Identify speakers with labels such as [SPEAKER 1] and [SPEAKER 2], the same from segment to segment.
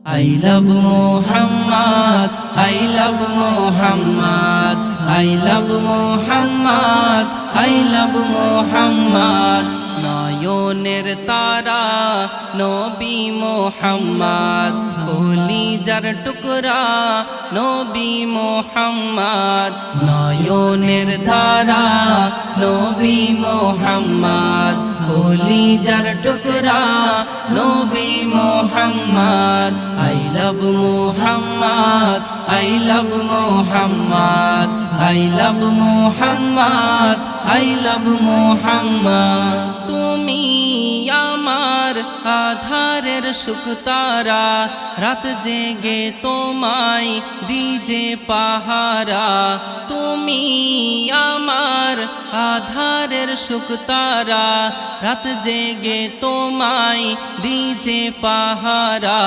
[SPEAKER 1] I love Muhammad, I love Muhammad, I love Muhammad, I love Muhammad. নয়নের তারা নবী মুহাম্মদ, কলিজার টুকরা নবী মুহাম্মদ। নয়নের তারা নবী মুহাম্মদ, কলিজার টুকরা নবী Muhammad. I love Muhammad, I love Muhammad, I love Muhammad, I love Muhammad. তুমি আমার আধারের শুকতারা, রাত জেগে তোমায় দিজে পাহারা। তুমি আমার আধারের শুকতারা, রাত জেগে তোমায় দিজে পাহারা।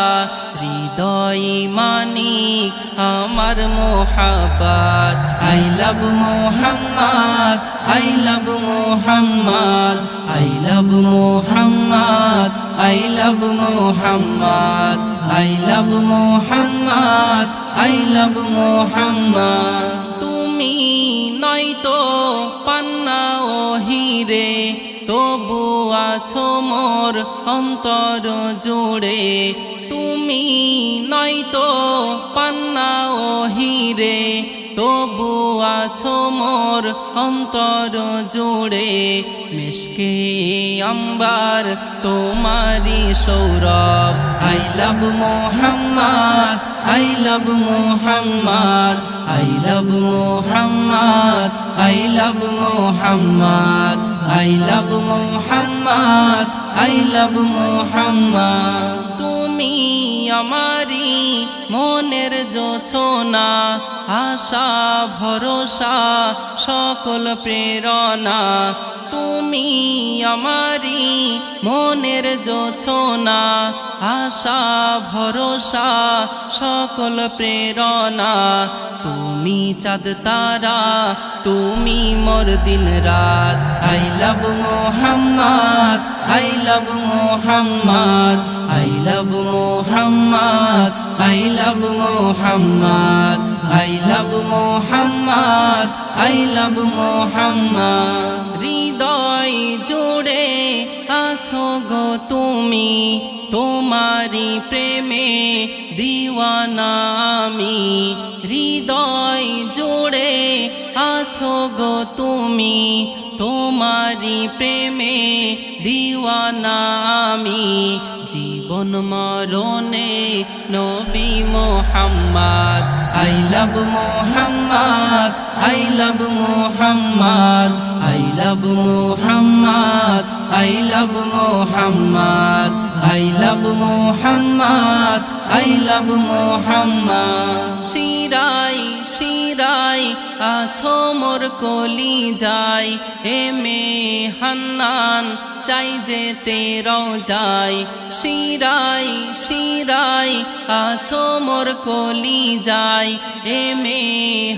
[SPEAKER 1] হৃদয় মানিক আমার মোহাব্বত, I love Muhammad, I love Muhammad, I love Muhammad, I love Muhammad, I love Muhammad, I love Muhammad. তুমি নয়তো পান্না ও হিরে, তবু আছো মোর অন্তর জুড়ে। তুমি নয়তো পান্না ও হিরে, তবু আছো মোর অন্তর জুড়ে। মিশকে আম্বার তোমারি Sourav, I love Muhammad, I love Muhammad, I love Muhammad, I love Muhammad, I love Muhammad, I love Muhammad. তুমি আমারি মনের জোছনা, আশা ভরসা সকল প্রেরণা। তুমি আমারি মনের জোছনা, আশা ভরসা সকল প্রেরণা। তুমি চাঁদ তারা, তুমি মোর দিন রাত। I love Muhammad, I love Muhammad, I love Muhammad, I love Muhammad, I love Muhammad, I love Muhammad. হৃদয় জুড়ে আছো গো তুমি, তোমারি প্রেমে দিওয়ানা আমি। হৃদয় জুড়ে আছো গো তুমি, তোমারি প্রেমে দিওয়ানা আমি। জীবন মরণে নবী Muhammad, I love Muhammad, I love Muhammad, I love Muhammad, I love Muhammad, I love Muhammad, I love Muhammad. শিরাই শিরাই আছো মোর কলিজায়, এমে হান্নান চাই যেতে রওজায়। শিরাই শিরাই আছো মোর কলিজায়, এমে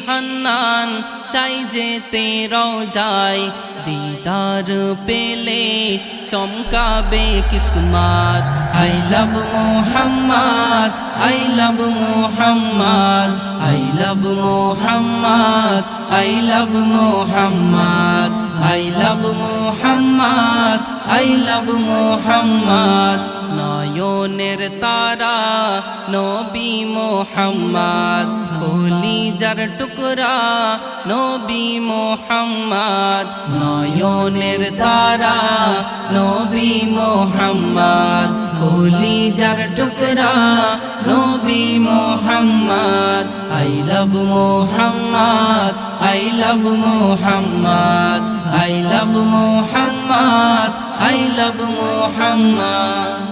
[SPEAKER 1] হান্নান চাই যেতে রওজায়। দিদার পেলে চমকাবে কিসমত, I love Muhammad, I love Muhammad, I love Muhammad, I love Muhammad, I love Muhammad, I love Muhammad. নয়নের তারা নবী মুহাম্মদ, কলিজার টুকরা নবী মুহাম্মদ। নয়নের তারা নবী মুহাম্মদ, কলিজার টুকরা নবী Muhammad. I love Muhammad, I love Muhammad, I love Muhammad, I love Muhammad.